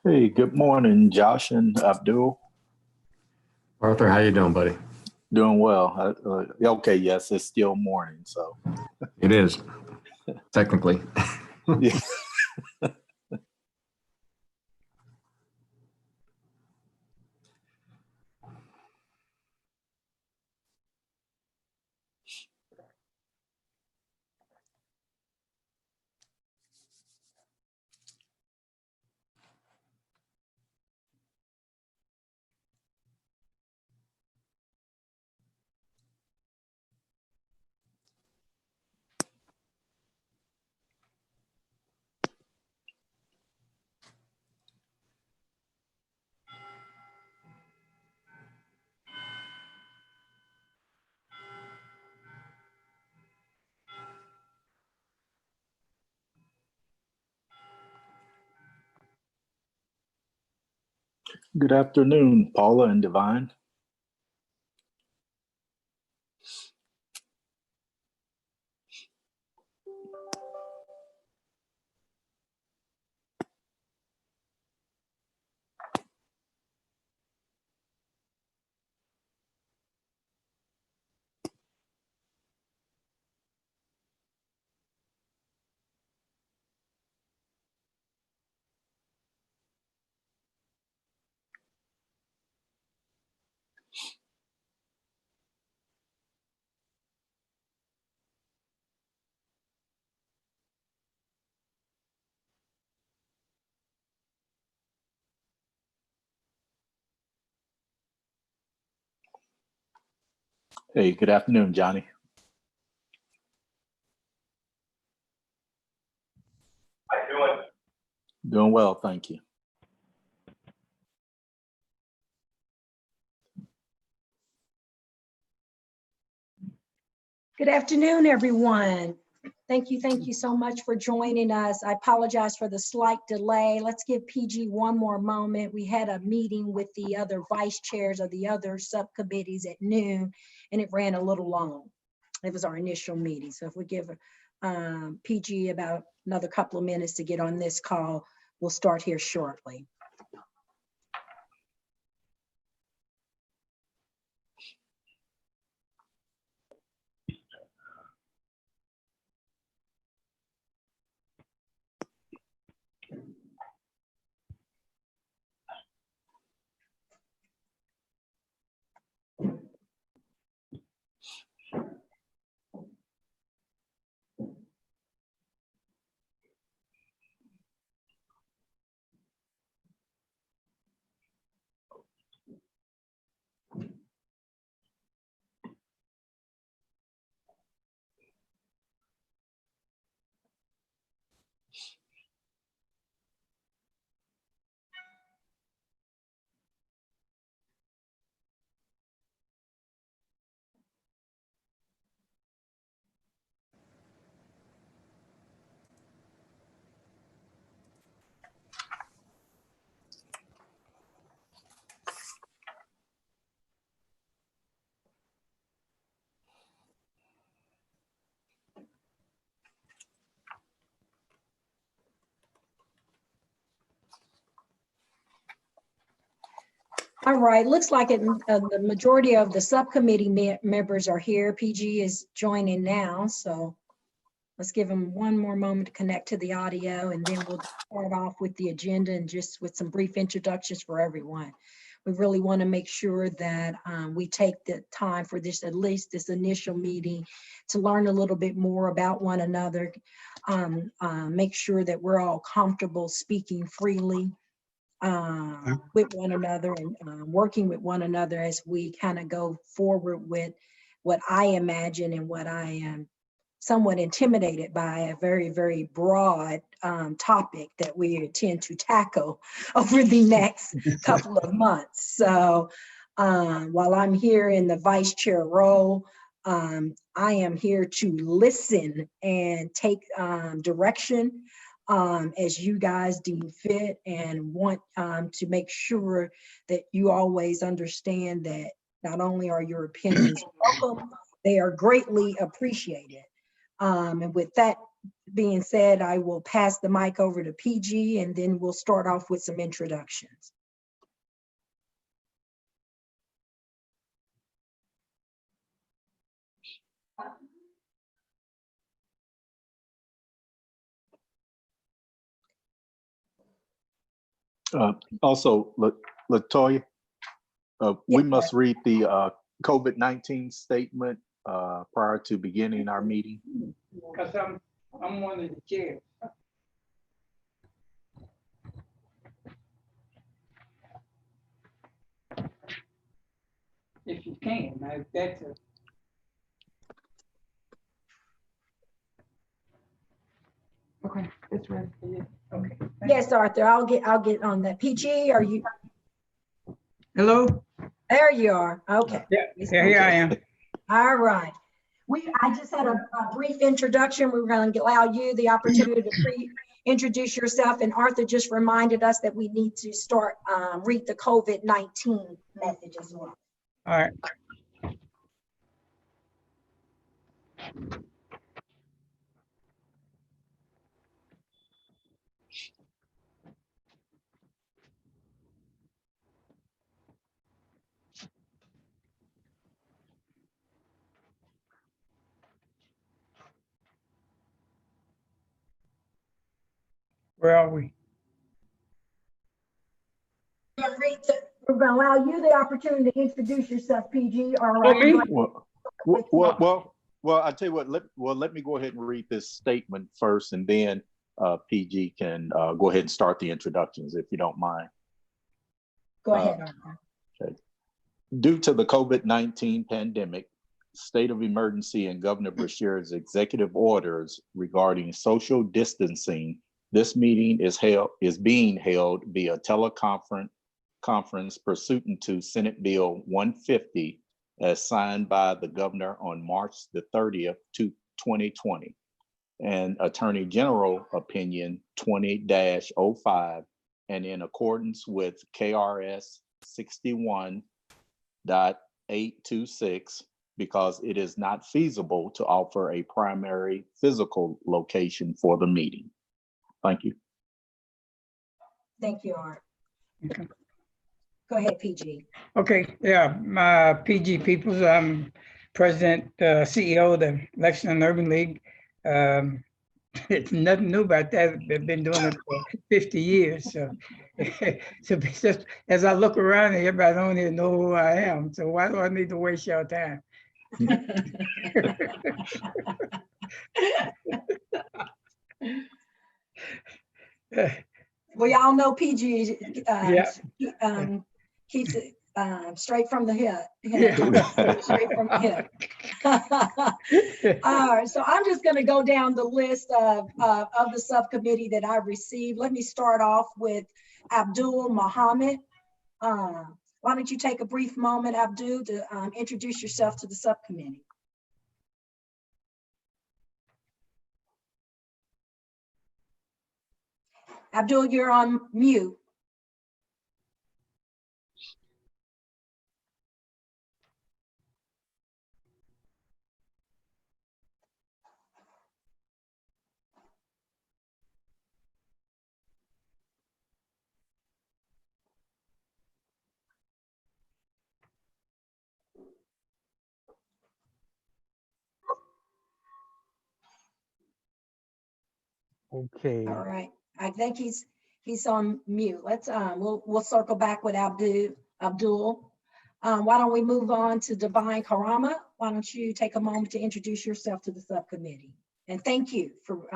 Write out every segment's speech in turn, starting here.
Hey, good morning, Josh and Abdul. Arthur, how you doing, buddy? Doing well. Okay, yes, it's still morning, so It is, technically. yeah. Good afternoon, Paula and Devon. Hey, good afternoon, Johnny. How you doing? Doing well, thank you. Good afternoon, everyone. Thank you so much for joining us. I apologize for the slight delay. Let's give PG one more moment. We had a meeting with the other vice chairs of the other subcommittees at noon, and it ran a little long. It was our initial meeting. So if we give PG about another couple of minutes to get on this call, we'll start here shortly. All right, looks like the majority of the subcommittee members are here. PG is joining now, so let's give him one more moment to connect to the audio, and then we'll start off with the agenda and just with some brief introductions for everyone. We really want to make sure that we take the time for this, at least this initial meeting, to learn a little bit more about one another, make sure that we're all comfortable speaking freely with one another and working with one another as we kind of go forward with what I imagine and what I am somewhat intimidated by, a very, very broad topic that we intend to tackle over the next couple of months. So while I'm here in the vice chair role, I am here to listen and take direction as you guys deem fit, and want to make sure that you always understand that not only are your opinions welcome, they are greatly appreciated. And with that being said, I will pass the mic over to PG and then we'll start off with some introductions. Also, Latoya, we Yeah. must read the COVID-19 statement prior to beginning our meeting. Because I'm one of the chairs. If you can, that's a. Okay, that's right. Yeah. Okay. Yes, Arthur, I'll get on that. PG, are you, Hello? there you are. Okay. Yeah, here I am. All right. I just had a brief introduction. We were going to allow you the opportunity to introduce yourself. And Arthur just reminded us that we need to start, read the COVID-19 message as well. All right. Where are we? We're going to allow you the opportunity to introduce yourself, PG. All Oh, right. me? Well, I tell you what. Let me go ahead and read this statement first, and then PG can go ahead and start the introductions, if you don't mind. Go ahead, Arthur. Okay. Due to the COVID-19 pandemic, state of emergency, and Governor Beshear's executive orders regarding social distancing, this meeting is being held via teleconference pursuant to Senate Bill 150 as signed by the governor on March the 30th, 2020, and Attorney General Opinion 20-05, and in accordance with KRS 61.826, because it is not feasible to offer a primary physical location for the meeting. Thank you. Thank you, Art. Okay. Go ahead, PG. Okay, yeah, my PG Peoples, I'm president, CEO of the Lexington and Urban League. It's nothing new about that. They've been doing it for 50 years. So, so it's just, as I look around, everybody don't even know who I am. So why do I need to waste your time? We all know PG Yeah. keeps it straight from the hip. Yeah. Straight from the hip. All right, so I'm just going to go down the list of the subcommittee that I received. Let me start off with Abdul Muhammad. Why don't you take a brief moment, Abdul, to introduce yourself to the subcommittee? Abdul, you're on mute. Okay. All right, I think he's on mute. Let's we'll circle back with Abdul. Why don't we move on to Devon Karama? Why don't you take a moment to introduce yourself to the subcommittee? And thank you for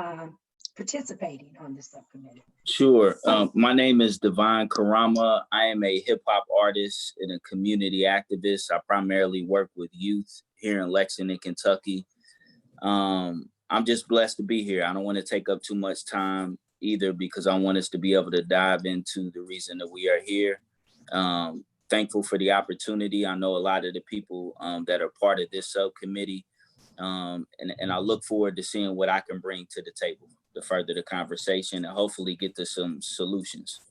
participating on this subcommittee. Sure. My name is Devon Karama. I am a hip hop artist and a community activist. I primarily work with youth here in Lexington, Kentucky. I'm just blessed to be here. I don't want to take up too much time either, because I want us to be able to dive into the reason that we are here. Thankful for the opportunity. I know a lot of the people that are part of this subcommittee, and I look forward to seeing what I can bring to the table to further the conversation and hopefully get to some solutions.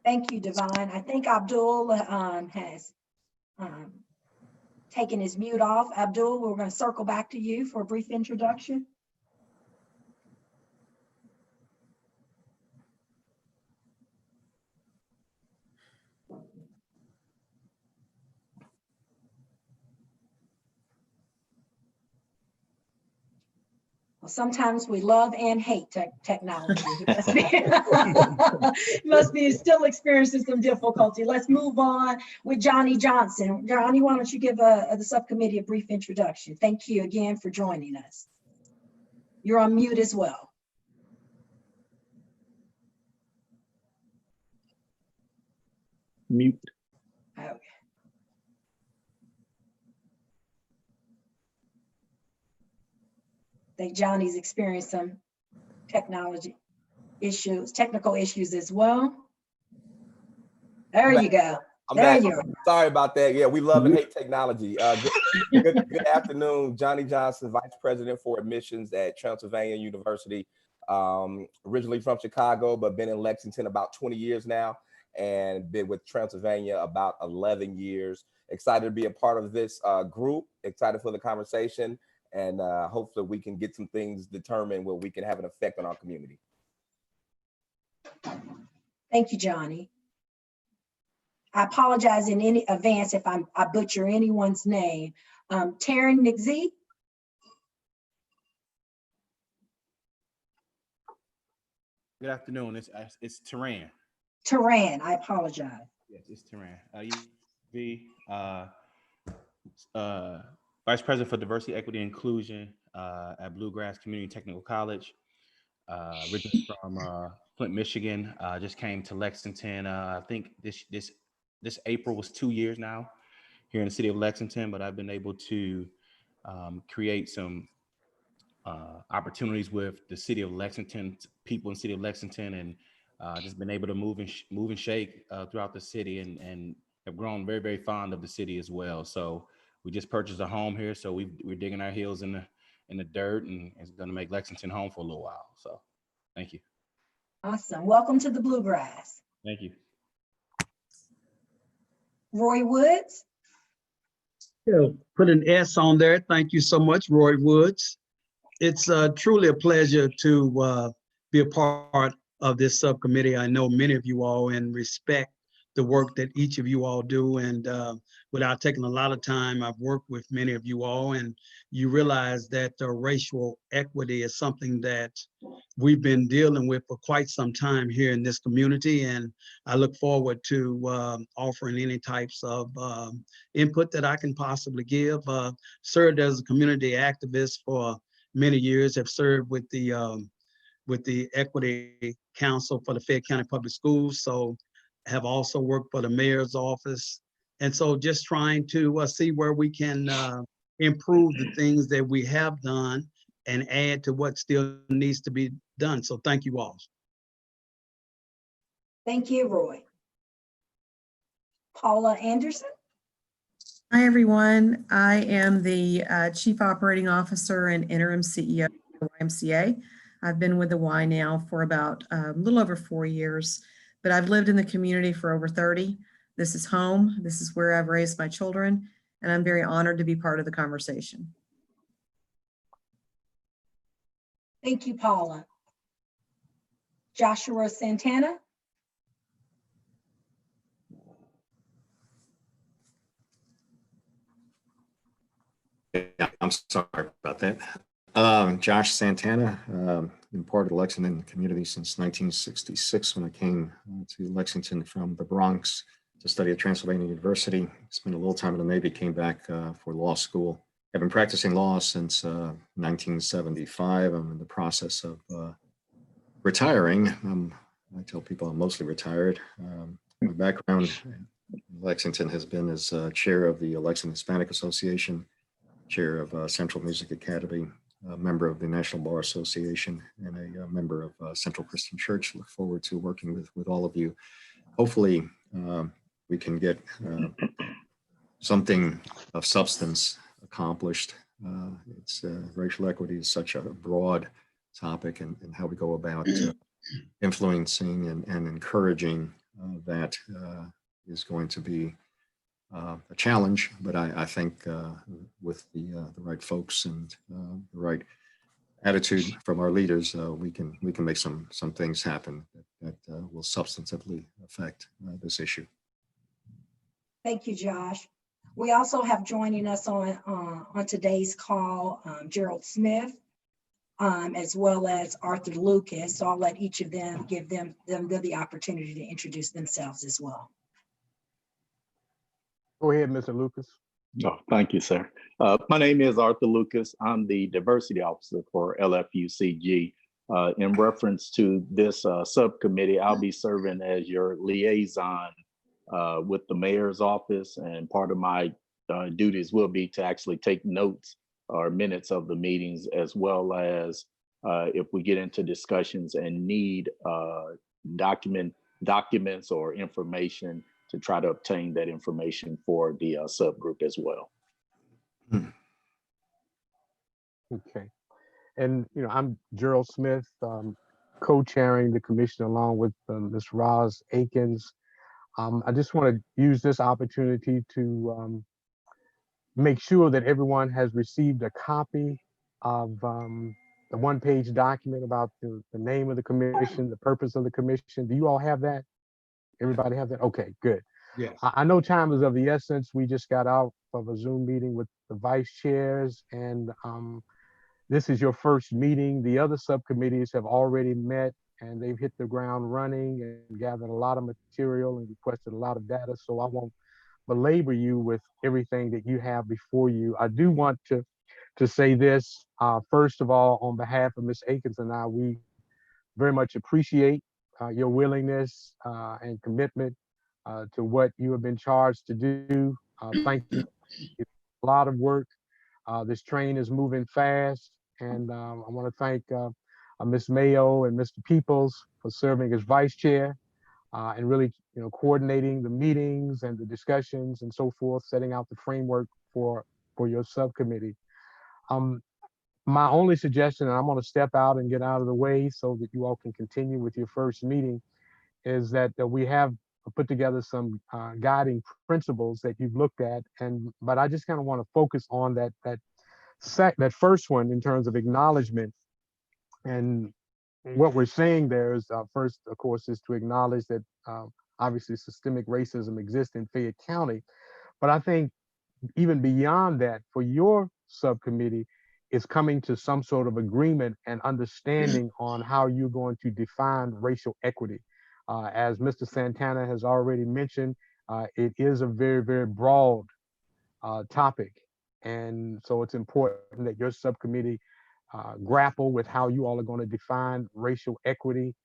Thank you, Devon. I think Abdul has taken his mute off. Abdul, we're going to circle back to you for a brief introduction. Sometimes we love and hate technology. He must be still experiencing some difficulty. Let's move on with Johnny Johnson. Johnny, why don't you give the subcommittee a brief introduction? Thank you again for joining us. You're on mute as well. Mute. Okay. I think Johnny's experienced some technical issues as well. There you go. There you are. Sorry about that. Yeah, we love and hate technology. Good afternoon, Johnny Johnson, Vice President for Admissions at Transylvania University. Originally from Chicago, but been in Lexington about 20 years now, and been with Transylvania about 11 years. Excited to be a part of this group, excited for the conversation, and hopefully we can get some things determined where we can have an effect on our community. Thank you, Johnny. I apologize in any advance if I butcher anyone's name. Taryn McZee. Good afternoon. It's Teran. Teran, I apologize. Yes, it's Teran. Vice President for Diversity, Equity, and Inclusion at Bluegrass Community Technical College. Originally from Flint, Michigan. Just came to Lexington. I think this April was 2 years now here in the city of Lexington, but I've been able to create some opportunities with the city of Lexington, people in the city of Lexington, and just been able to move and shake throughout the city, and have grown very, very fond of the city as well. So we just purchased a home here, so we're digging our heels in the dirt, and it's going to make Lexington home for a little while. So thank you. Awesome. Welcome to the Bluegrass. Thank you. Roy Woods. Yeah, put an S on there. Thank you so much, Roy Woods. It's truly a pleasure to be a part of this subcommittee. I know many of you all and respect the work that each of you all do. And without taking a lot of time, I've worked with many of you all, and you realize that racial equity is something that we've been dealing with for quite some time here in this community. And I look forward to offering any types of input that I can possibly give. Served as a community activist for many years, have served with the Equity Council for the Fayette County Public Schools. So have also worked for the mayor's office. And so just trying to see where we can improve the things that we have done and add to what still needs to be done. So thank you all. Thank you, Roy. Paula Anderson. Hi, everyone. I am the Chief Operating Officer and Interim CEO of the YMCA. I've been with the Y now for about a little over 4 years, but I've lived in the community for over 30. This is home. This is where I've raised my children, and I'm very honored to be part of the conversation. Thank you, Paula. Joshua Santana. Yeah, I'm sorry about that. Josh Santana, been part of the Lexington community since 1966 when I came to Lexington from the Bronx to study at Transylvania University. Spent a little time in the Navy, came back for law school. I've been practicing law since 1975. I'm in the process of retiring. I tell people I'm mostly retired. My background in Lexington has been as chair of the Lexington Hispanic Association, chair of Central Music Academy, a member of the National Bar Association, and a member of Central Christian Church. Look forward to working with all of you. Hopefully, we can get something of substance accomplished. Racial equity is such a broad topic, and how we go about influencing and encouraging that is going to be a challenge, but I think with the right folks and the right attitude from our leaders, we can make some things happen that will substantively affect this issue. Thank you, Josh. We also have joining us on today's call, Gerald Smith, as well as Arthur Lucas. So I'll let each of them give them the opportunity to introduce themselves as well. Go ahead, Mr. Lucas. Oh, thank you, sir. My name is Arthur Lucas. I'm the diversity officer for LFUCG. In reference to this subcommittee, I'll be serving as your liaison with the mayor's office, and part of my duties will be to actually take notes or minutes of the meetings, as well as if we get into discussions and need documents or information, to try to obtain that information for the subgroup as well. Okay. And, I'm Gerald Smith, co-chairing the commission along with Ms. Roz Akins. I just want to use this opportunity to make sure that everyone has received a copy of the one-page document about the name of the commission, the purpose of the commission. Do you all have that? Everybody have that? Okay, good. Yes. I know time is of the essence. We just got out of a Zoom meeting with the vice chairs, and this is your first meeting. The other subcommittees have already met, and they've hit the ground running and gathered a lot of material and requested a lot of data. So I won't belabor you with everything that you have before you. I do want to say this, first of all, on behalf of Ms. Akins and I, we very much appreciate your willingness and commitment to what you have been charged to do. Thank you. It's a lot of work. This train is moving fast, and I want to thank Ms. Mayo and Mr. Peoples for serving as vice chair and really, coordinating the meetings and the discussions and so forth, setting out the framework for your subcommittee. My only suggestion, and I'm going to step out and get out of the way so that you all can continue with your first meeting, is that we have put together some guiding principles that you've looked at, but I just kind of want to focus on that first one in terms of acknowledgement. And what we're saying there is first, of course, is to acknowledge that obviously systemic racism exists in Fayette County. But I think even beyond that, for your subcommittee, is coming to some sort of agreement and understanding on how you're going to define racial equity. As Mr. Santana has already mentioned, it is a very, very broad topic. And so it's important that your subcommittee grapple with how you all are going to define racial equity,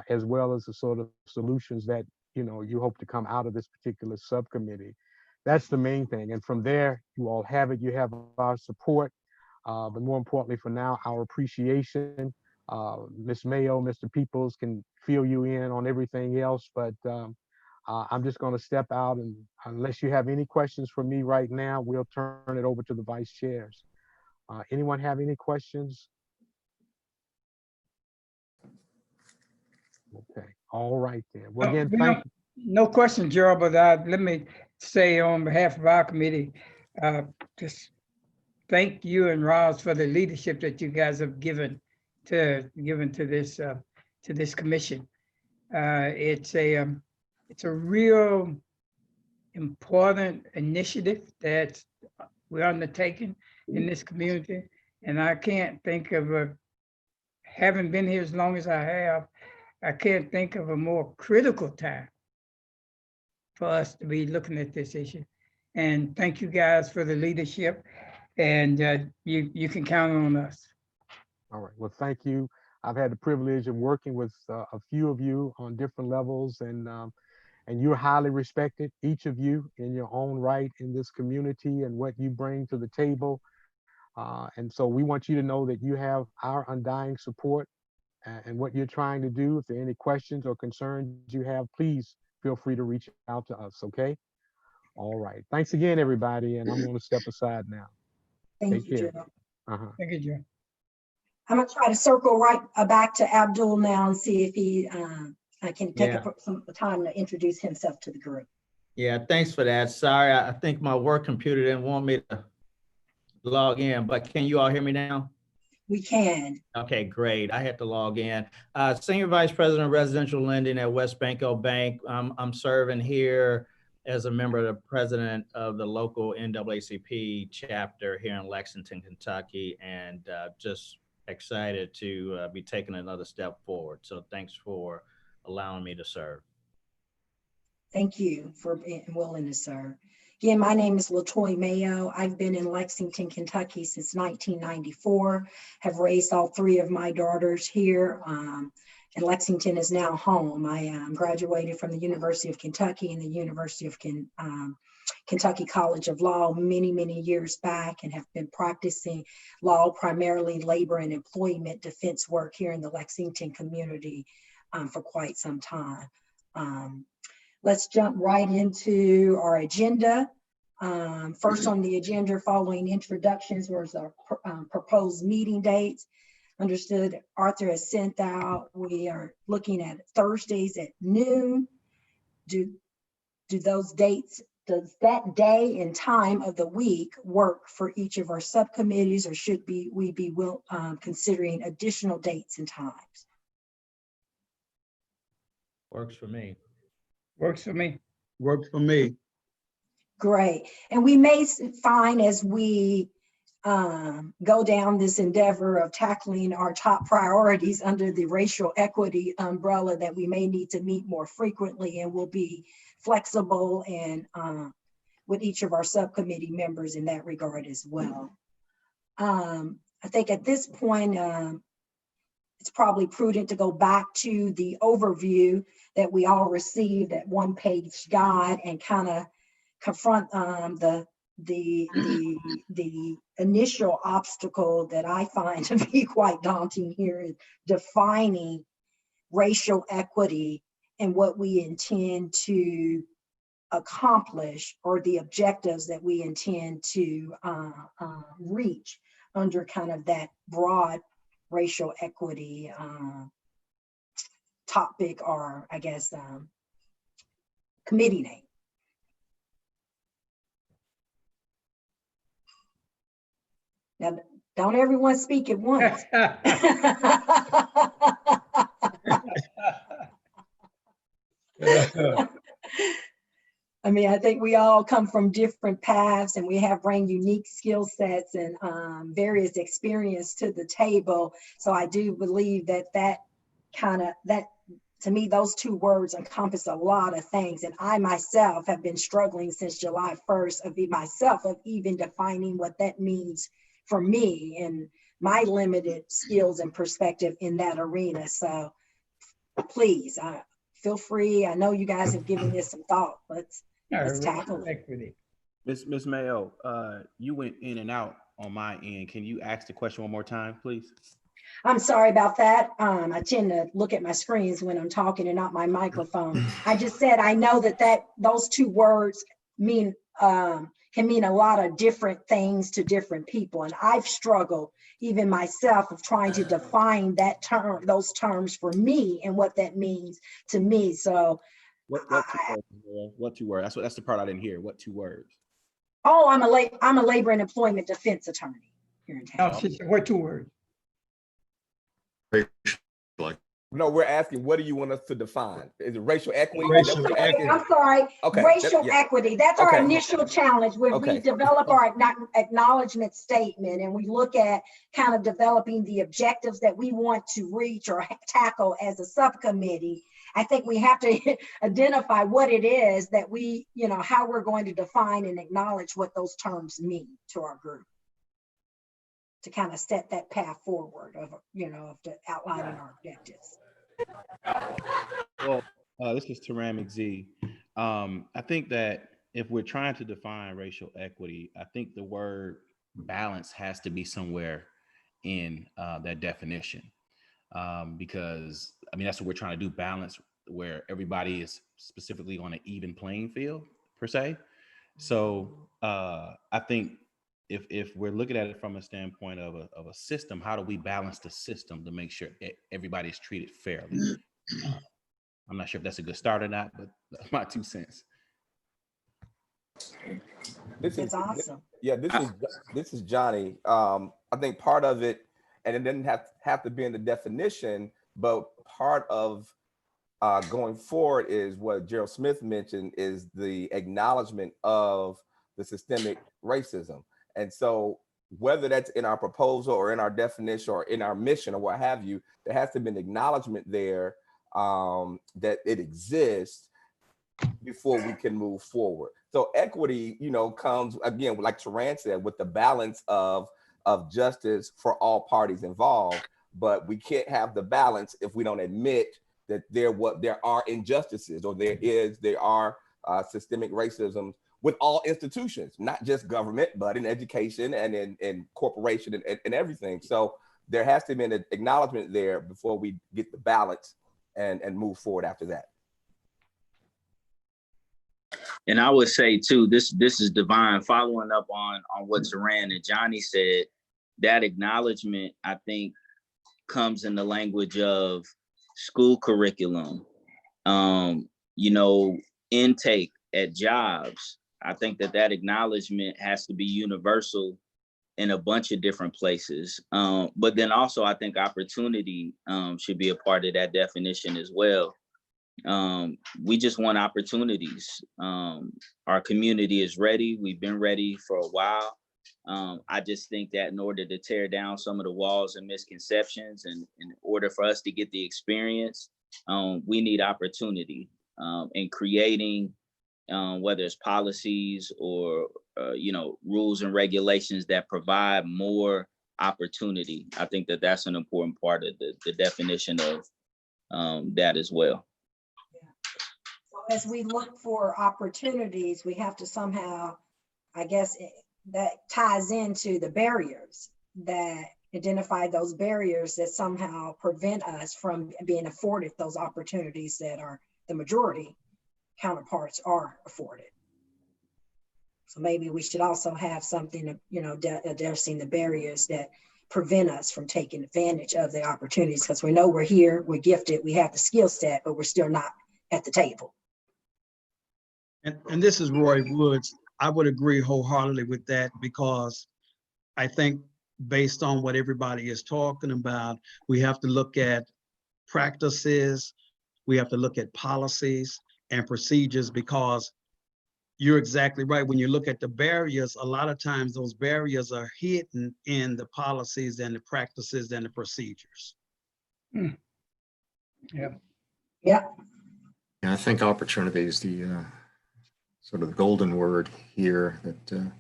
as well as the sort of solutions that you hope to come out of this particular subcommittee. That's the main thing. And from there, you all have it. You have our support, but more importantly for now, our appreciation. Ms. Mayo, Mr. Peoples can fill you in on everything else, but I'm just going to step out, and unless you have any questions for me right now, we'll turn it over to the vice chairs. Anyone have any questions? Okay, all right then. Well, again, thank you. No question, Gerald, but let me say on behalf of our committee, just thank you and Roz for the leadership that you guys have given to this commission. It's a real important initiative that we're undertaking in this community, and I can't think of having been here as long as I have, I can't think of a more critical time for us to be looking at this issue. And thank you guys for the leadership, and you can count on us. All right, well, thank you. I've had the privilege of working with a few of you on different levels, and you're highly respected, each of you in your own right in this community and what you bring to the table. And so we want you to know that you have our undying support and what you're trying to do. If there are any questions or concerns you have, please feel free to reach out to us, okay? All right, thanks again, everybody, and I'm gonna step aside now. Thank you, Gerald. Thank you, Gerald. I'm gonna try to circle right back to Abdul now and see if he can take some time to introduce himself to the group. Yeah, thanks for that. Sorry, I think my work computer didn't want me to log in, but can you all hear me now? We can. Okay, great. I had to log in. Senior Vice President of Residential Lending at West Banco Bank. I'm serving here as a member of the president of the local NAACP chapter here in Lexington, Kentucky, and just excited to be taking another step forward. So thanks for allowing me to serve. Thank you for being willing to serve. Again, my name is Latoya Mayo. I've been in Lexington, Kentucky since 1994, have raised all three of my daughters here, and Lexington is now home. I graduated from the University of Kentucky and the University of Kentucky College of Law many, many years back, and have been practicing law, primarily labor and employment defense work here in the Lexington community for quite some time. Let's jump right into our agenda. First on the agenda, following introductions, was our proposed meeting dates. Understood, Arthur has sent out, we are looking at Thursdays at noon. Do those dates, does that day and time of the week work for each of our subcommittees, or should we be considering additional dates and times? Works for me. Works for me. Works for me. Great. And we may find as we go down this endeavor of tackling our top priorities under the racial equity umbrella that we may need to meet more frequently, and we'll be flexible and with each of our subcommittee members in that regard as well. I think at this point, it's probably prudent to go back to the overview that we all received, that one-page guide, and kind of confront the initial obstacle that I find to be quite daunting here is defining racial equity and what we intend to accomplish, or the objectives that we intend to reach under kind of that broad racial equity topic, or I guess committee name. Now, don't everyone speak at once. I mean, I think we all come from different paths, and we have bring unique skill sets and various experience to the table. So I do believe that to me, those two words encompass a lot of things. And I myself have been struggling since July 1st of even defining what that means for me and my limited skills and perspective in that arena. So please, feel free. I know you guys have given this some thought. Let's tackle it. Ms. Mayo, you went in and out on my end. Can you ask the question one more time, please? I'm sorry about that. I tend to look at my screens when I'm talking and not my microphone. I just said, I know that those two words mean can mean a lot of different things to different people. And I've struggled, even myself, of trying to define that term, those terms for me and what that means to me. So what two words? That's the part I didn't hear. What two words? Oh, I'm a labor and employment defense attorney here in town. Oh, what two words? No, we're asking, what do you want us to define? Is it racial equity? Racial equity. I'm sorry, Okay. racial equity. That's our Okay. initial challenge when we develop our acknowledgement statement, and we look at kind of developing the objectives that we want to reach or tackle as a subcommittee. I think we have to identify what it is that we, how we're going to define and acknowledge what those terms mean to our group, to kind of set that path forward of outlining our objectives. Well, this is Taram McZ. I think that if we're trying to define racial equity, I think the word balance has to be somewhere in that definition, because that's what we're trying to do, balance where everybody is specifically on an even playing field per se. So I think if we're looking at it from a standpoint of a system, how do we balance the system to make sure everybody's treated fairly? I'm not sure if that's a good start or not, but that's my 2 cents. That's awesome. This is Johnny. I think part of it, and it doesn't have to be in the definition, but part of going forward is what Gerald Smith mentioned, is the acknowledgement of the systemic racism. And so whether that's in our proposal or in our definition or in our mission or what have you, there has to be an acknowledgement there that it exists before we can move forward. So equity, comes again, like Taran said, with the balance of justice for all parties involved. But we can't have the balance if we don't admit that there are injustices, or there are systemic racism with all institutions, not just government, but in education and in corporation and everything. So there has to be an acknowledgement there before we get the balance and move forward after that. And I would say too, this is Devon, following up on what Taran and Johnny said. That acknowledgement, I think, comes in the language of school curriculum, intake at jobs. I think that acknowledgement has to be universal in a bunch of different places. But then also I think opportunity should be a part of that definition as well. We just want opportunities. Our community is ready. We've been ready for a while. I just think that in order to tear down some of the walls and misconceptions, and in order for us to get the experience, we need opportunity in creating, whether it's policies or rules and regulations that provide more opportunity. I think that that's an important part of the definition of that as well. So as we look for opportunities, we have to somehow, I guess, that ties into the barriers, that identify those barriers that somehow prevent us from being afforded those opportunities that are the majority counterparts are afforded. So maybe we should also have something, addressing the barriers that prevent us from taking advantage of the opportunities, because we know we're here, we're gifted, we have the skill set, but we're still not at the table. And this is Roy Woods. I would agree wholeheartedly with that, because I think based on what everybody is talking about, we have to look at practices, we have to look at policies and procedures, because you're exactly right. When you look at the barriers, a lot of times those barriers are hidden in the policies and the practices and the procedures. Yeah. Yeah. Yeah, I think opportunity is the sort of the golden word here, that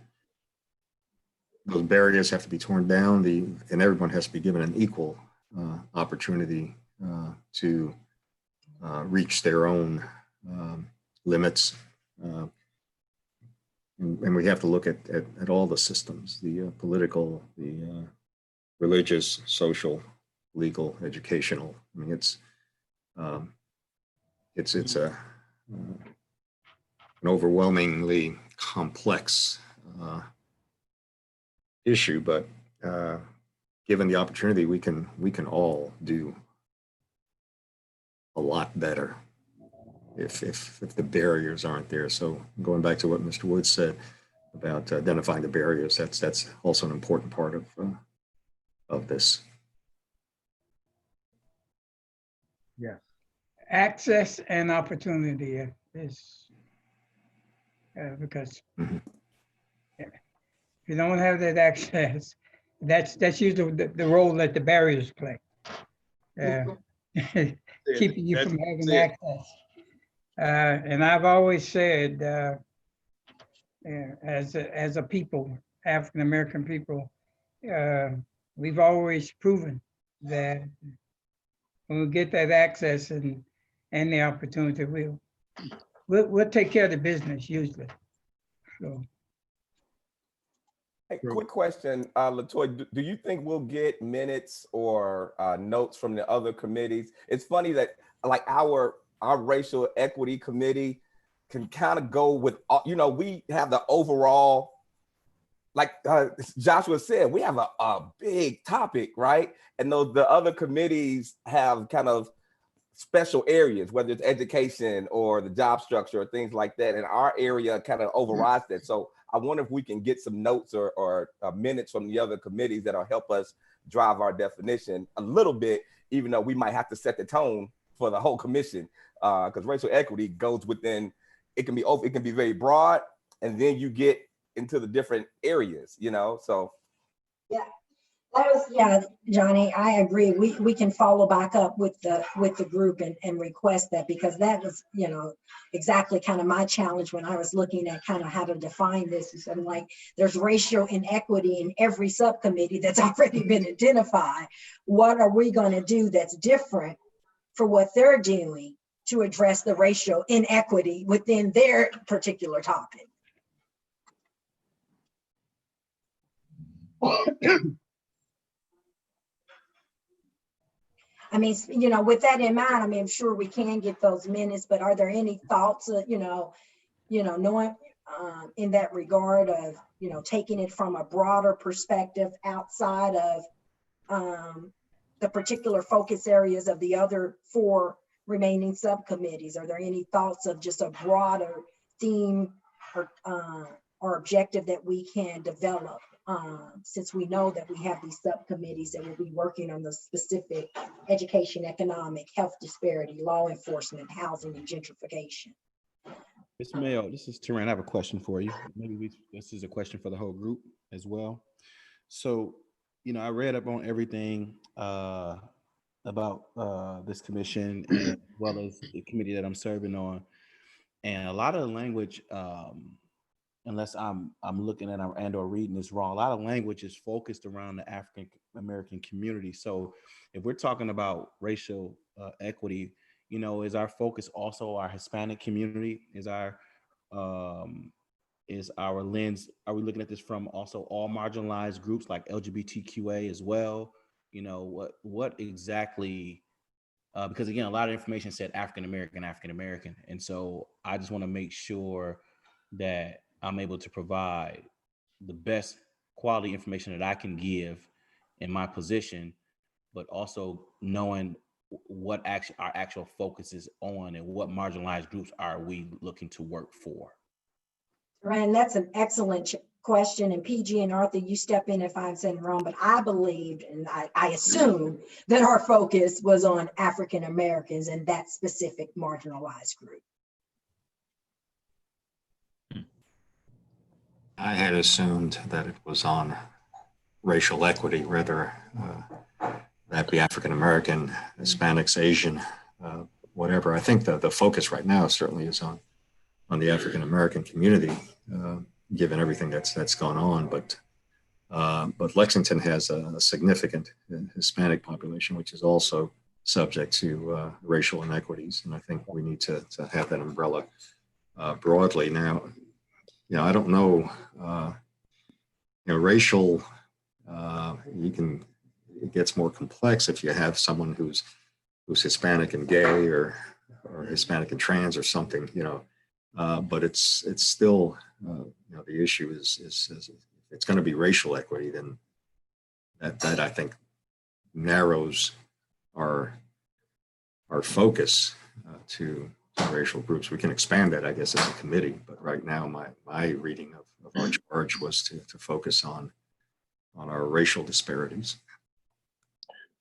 those barriers have to be torn down, and everyone has to be given an equal opportunity to reach their own limits. And we have to look at all the systems, the political, the religious, social, legal, educational. I mean, it's an overwhelmingly complex issue, but given the opportunity, we can all do a lot better if the barriers aren't there. So going back to what Mr. Woods said about identifying the barriers, that's also an important part of this. Yeah. Access and opportunity is because if you don't have that access, that's usually the role that the barriers play. Keeping you from having access. And I've always said, as a people, African American people, we've always proven that when we get that access and the opportunity, we'll take care of the business usually. So. Hey, quick question, Latoya, do you think we'll get minutes or notes from the other committees? It's funny that like our racial equity committee can kind of go with, we have the overall, like Joshua said, we have a big topic, right? And the other committees have kind of special areas, whether it's education or the job structure or things like that. And our area kind of overrides that. So I wonder if we can get some notes or minutes from the other committees that'll help us drive our definition a little bit, even though we might have to set the tone for the whole commission, because racial equity goes within, it can be very broad, and then you get into the different areas, so Yeah, that was, yeah, Johnny, I agree. We can follow back up with the group and request that, because that was, you know, exactly kind of my challenge when I was looking at kind of how to define this. Is I'm like, there's racial inequity in every subcommittee that's already been identified. What are we going to do that's different for what they're doing to address the racial inequity within their particular topic? I mean, you know, with that in mind, I mean, I'm sure we can get those minutes, but are there any thoughts, you know, knowing in that regard of, you know, taking it from a broader perspective outside of the particular focus areas of the other 4 remaining subcommittees? Are there any thoughts of just a broader theme or objective that we can develop? Since we know that we have these subcommittees that will be working on the specific education, economic, health disparity, law enforcement, housing, and gentrification. Ms. Mayo, this is Terran. I have a question for you. Maybe this is a question for the whole group as well. So, you know, I read up on everything about this commission, as well as the committee that I'm serving on, and a lot of the language, unless I'm looking at and or reading this wrong, a lot of language is focused around the African American community. So if we're talking about racial equity, you know, is our focus also our Hispanic community? Is our lens, are we looking at this from also all marginalized groups like LGBTQA as well? You know, what exactly, because again, a lot of information said African American. And so I just want to make sure that I'm able to provide the best quality information that I can give in my position, but also knowing what our actual focus is on and what marginalized groups are we looking to work for. Ryan, that's an excellent question. And PG and Arthur, you step in if I'm saying wrong, but I believed, and I assume that our focus was on African Americans and that specific marginalized group. I had assumed that it was on racial equity, whether that be African American, Hispanics, Asian, whatever. I think the focus right now certainly is on the African American community, given everything that's gone on. But Lexington has a significant Hispanic population, which is also subject to racial inequities, and I think we need to have that umbrella broadly. Now, you know, I don't know, you know, racial, it gets more complex if you have someone who's Hispanic and gay or Hispanic and trans or something, you know, but it's still, you know, the issue is it's going to be racial equity, then that I think narrows our focus to racial groups. We can expand that, I guess, as a committee, but right now my reading of our charge was to focus on our racial disparities.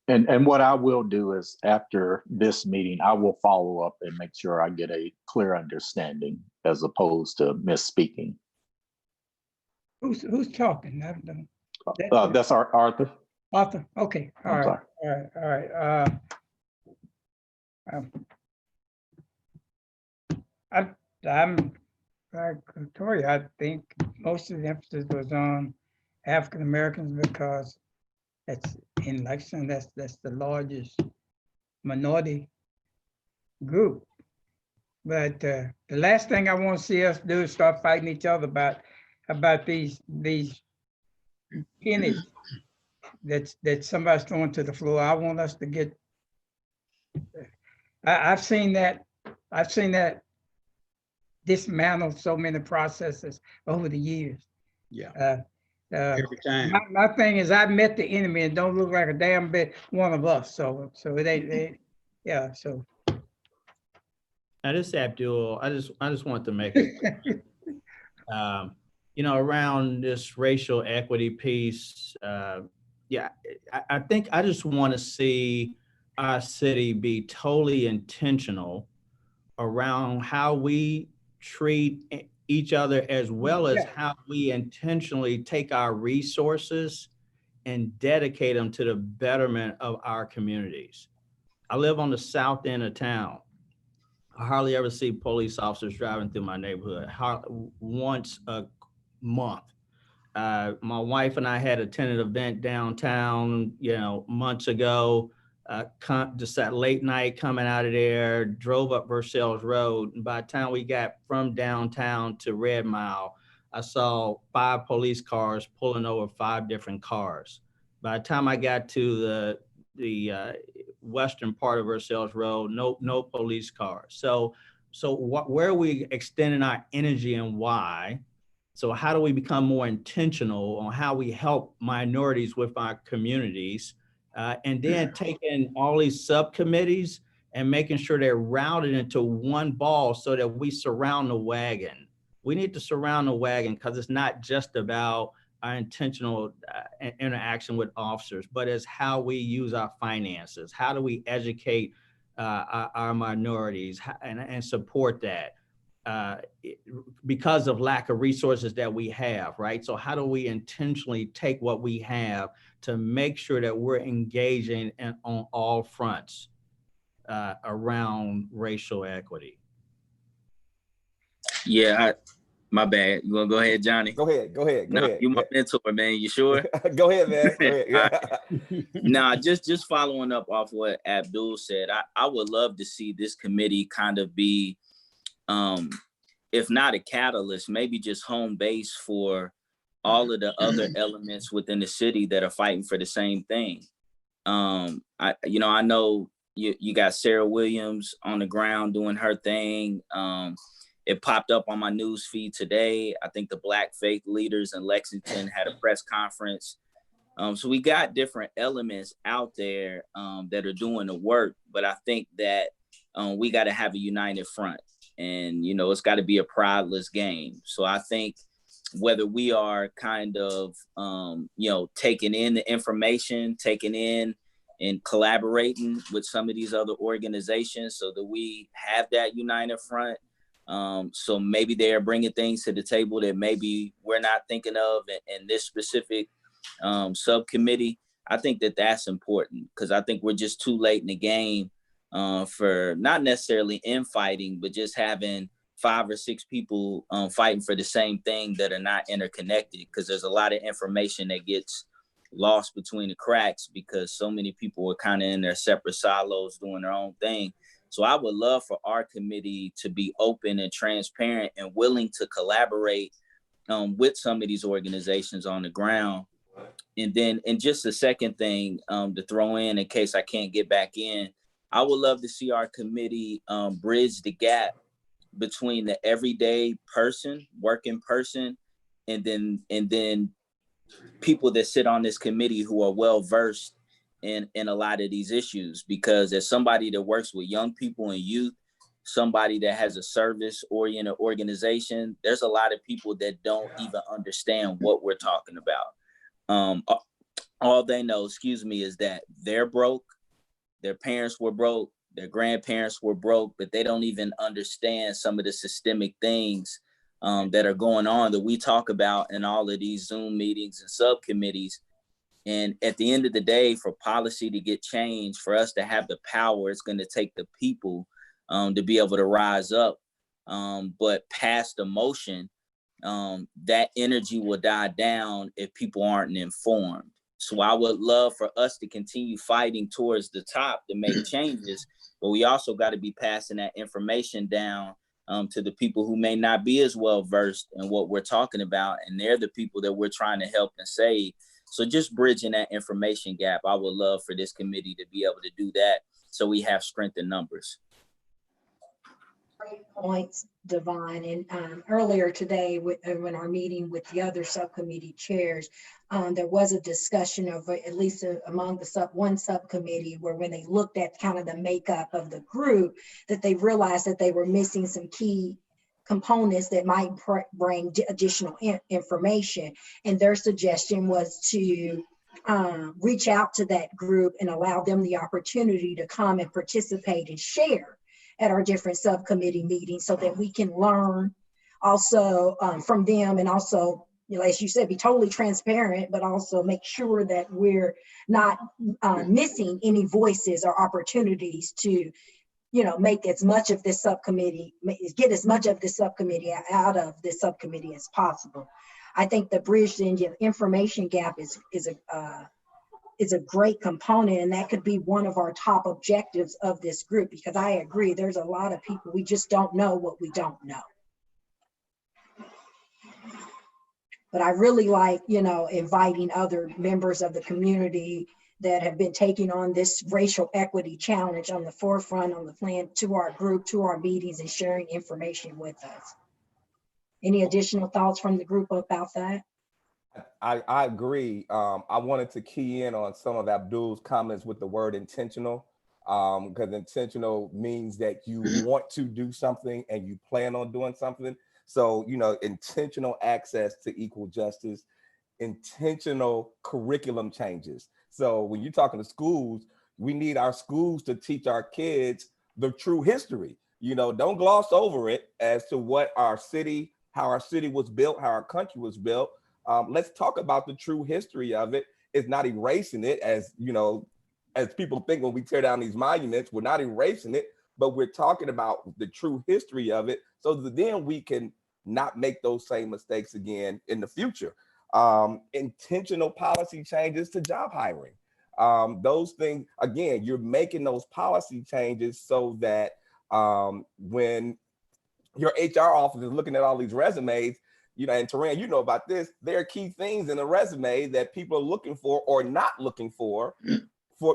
And what I will do is after this meeting, I will follow up and make sure I get a clear understanding as opposed to misspeaking. Who's talking? I don't know. That's Arthur. Arthur. Okay. All right. All right. I'm like Latoya. I think most of the emphasis was on African Americans because that's in Lexington. That's the largest minority group. But the last thing I want to see us do is start fighting each other about these pennies that somebody's throwing to the floor. I want us to get. I've seen that dismantle so many processes over the years. Yeah. Every time. My thing is, I met the enemy and don't look like a damn bit one of us. So it ain't. Yeah. So. Now this is Abdul. I just want to make it. You know, around this racial equity piece. Yeah, I think I just want to see our city be totally intentional around how we treat each other, as well as how we intentionally take our resources and dedicate them to the betterment of our communities. I live on the south end of town. I hardly ever see police officers driving through my neighborhood, once a month. My wife and I had a tenant event downtown, months ago. Just that late night coming out of there, drove up Versailles Road. And by the time we got from downtown to Red Mile, I saw 5 police cars pulling over 5 different cars. By the time I got to the western part of Versailles Road, no police cars. So where are we extending our energy and why? So how do we become more intentional on how we help minorities with our communities? And then taking all these subcommittees and making sure they're routed into one ball so that we surround the wagon. We need to surround the wagon because it's not just about our intentional interaction with officers, but it's how we use our finances. How do we educate our minorities and support that? Because of lack of resources that we have, right? So how do we intentionally take what we have to make sure that we're engaging on all fronts around racial equity? Yeah, my bad. You want to go ahead, Johnny? Go ahead. You my mentor, man. You sure? Go ahead, man. Go ahead. Nah, just following up off what Abdul said, I would love to see this committee kind of be, if not a catalyst, maybe just home base for all of the other elements within the city that are fighting for the same thing. I know you got Sarah Williams on the ground doing her thing. It popped up on my news feed today. I think the Black faith leaders in Lexington had a press conference. So we got different elements out there that are doing the work, but I think that we got to have a united front, and it's got to be a prideless game. So I think whether we are kind of taking in the information, taking in and collaborating with some of these other organizations so that we have that united front. So maybe they're bringing things to the table that maybe we're not thinking of in this specific subcommittee. I think that that's important because I think we're just too late in the game for not necessarily infighting, but just having 5 or 6 people fighting for the same thing that are not interconnected, because there's a lot of information that gets lost between the cracks because so many people are kind of in their separate silos doing their own thing. So I would love for our committee to be open and transparent and willing to collaborate with some of these organizations on the ground. And just the second thing to throw in case I can't get back in, I would love to see our committee bridge the gap between the everyday person, working person, and then people that sit on this committee who are well versed in a lot of these issues. Because as somebody that works with young people and youth, somebody that has a service-oriented organization, there's a lot of people that don't even understand what we're talking about. All they know, is that they're broke, their parents were broke, their grandparents were broke, but they don't even understand some of the systemic things that are going on that we talk about in all of these Zoom meetings and subcommittees. And at the end of the day, for policy to get changed, for us to have the power, it's going to take the people to be able to rise up. But past emotion, that energy will die down if people aren't informed. So I would love for us to continue fighting towards the top to make changes, but we also got to be passing that information down to the people who may not be as well versed in what we're talking about. And they're the people that we're trying to help and save. So just bridging that information gap, I would love for this committee to be able to do that so we have strength in numbers. Great points, Devon. And earlier today, when our meeting with the other subcommittee chairs, there was a discussion of at least among the one subcommittee where when they looked at kind of the makeup of the group, that they realized that they were missing some key components that might bring additional information. And their suggestion was to reach out to that group and allow them the opportunity to come and participate and share at our different subcommittee meetings so that we can learn also from them and also you know, as you said, be totally transparent, but also make sure that we're not missing any voices or opportunities to, you know, make as much of this subcommittee, get as much of this subcommittee out of this subcommittee as possible. I think the bridge to information gap is a great component, and that could be one of our top objectives of this group, because I agree, there's a lot of people, we just don't know what we don't know. But I really like, you know, inviting other members of the community that have been taking on this racial equity challenge on the forefront, on the plan, to our group, to our meetings, and sharing information with us. Any additional thoughts from the group about that? I agree. I wanted to key in on some of Abdul's comments with the word intentional, because intentional means that you want to do something and you plan on doing something. So, you know, intentional access to equal justice, intentional curriculum changes. So when you're talking to schools, we need our schools to teach our kids the true history. You know, don't gloss over it as to what our city, how our city was built, how our country was built. Let's talk about the true history of it. It's not erasing it, as you know, as people think when we tear down these monuments. We're not erasing it, but we're talking about the true history of it, so that then we can not make those same mistakes again in the future. Intentional policy changes to job hiring. Those things, again, you're making those policy changes so that when your HR office is looking at all these resumes, you know, and Taran, you know about this, there are key things in a resume that people are looking for or not looking for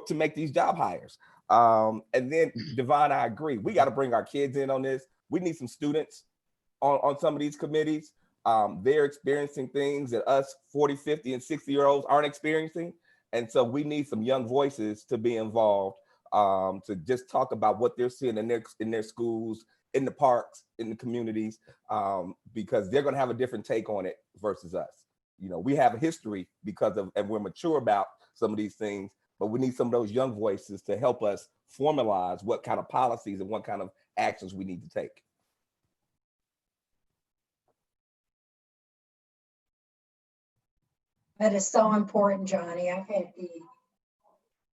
to make these job hires. And then Devon, I agree. We got to bring our kids in on this. We need some students on some of these committees. They're experiencing things that us 40, 50, and 60-year-olds aren't experiencing. And so we need some young voices to be involved, to just talk about what they're seeing in their schools, in the parks, in the communities, because they're going to have a different take on it versus us. You know, we have a history because of, and we're mature about some of these things, but we need some of those young voices to help us formalize what kind of policies and what kind of actions we need to take. That is so important, Johnny. I've had the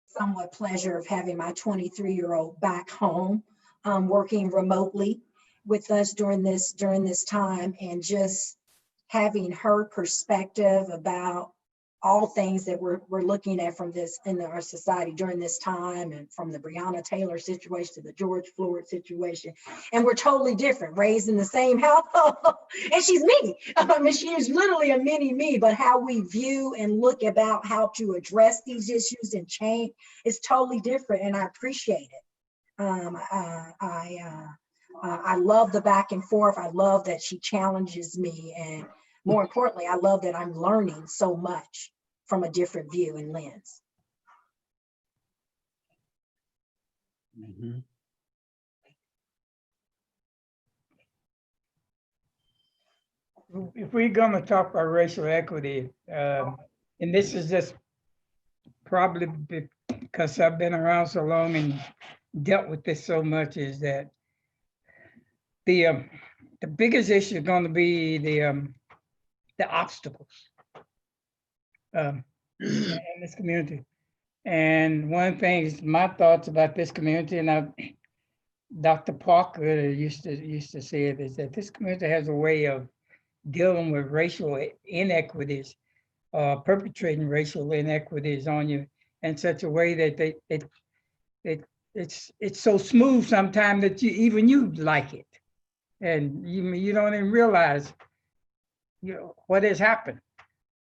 somewhat pleasure of having my 23-year-old back home, working remotely with us during this time, and just having her perspective about all things that we're looking at from this in our society during this time, and from the Breonna Taylor situation to the George Floyd situation. And we're totally different, raised in the same household. And she's me. I mean, she is literally a mini me, but how we view and look about how to address these issues and change is totally different. And I appreciate it. I love the back and forth. I love that she challenges me. And more importantly, I love that I'm learning so much from a different view and lens. Mm-hmm. If we're going to talk about racial equity, and this is just probably because I've been around so long and dealt with this so much, is that the biggest issue is going to be the obstacles in this community. And one of the things, my thoughts about this community, and Dr. Parker used to say it, is that this community has a way of dealing with racial inequities, perpetrating racial inequities on you in such a way that it's so smooth sometimes that you like it, and you don't even realize what has happened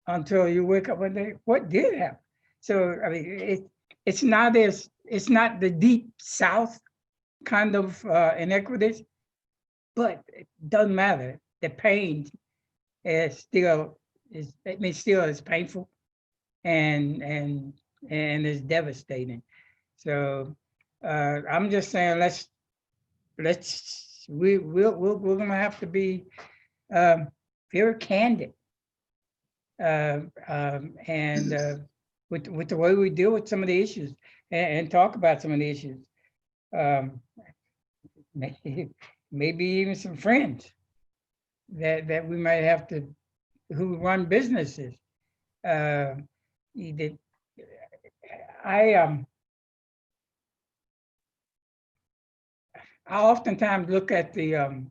until you wake up one day. What did happen? So I mean, it's not the deep South kind of inequities, but it doesn't matter. The pain is still is painful and is devastating. So I'm just saying, we're gonna have to be very candid and with the way we deal with some of the issues and talk about some of the issues. Maybe even some friends that we might have to who run businesses. I oftentimes look at the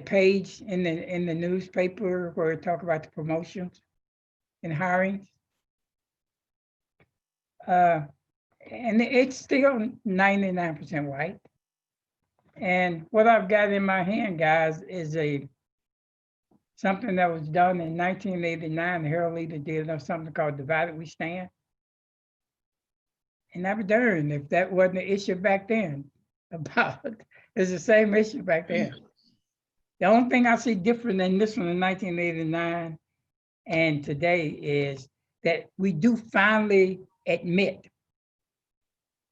page in the newspaper where it talk about the promotions and hiring. And it's still 99% white. And what I've got in my hand, guys, is something that was done in 1989. The Herald Leader did something called Divided We Stand. And I've darned if that wasn't the issue back then. It's the same issue back then. The only thing I see different than this one in 1989 and today is that we do finally admit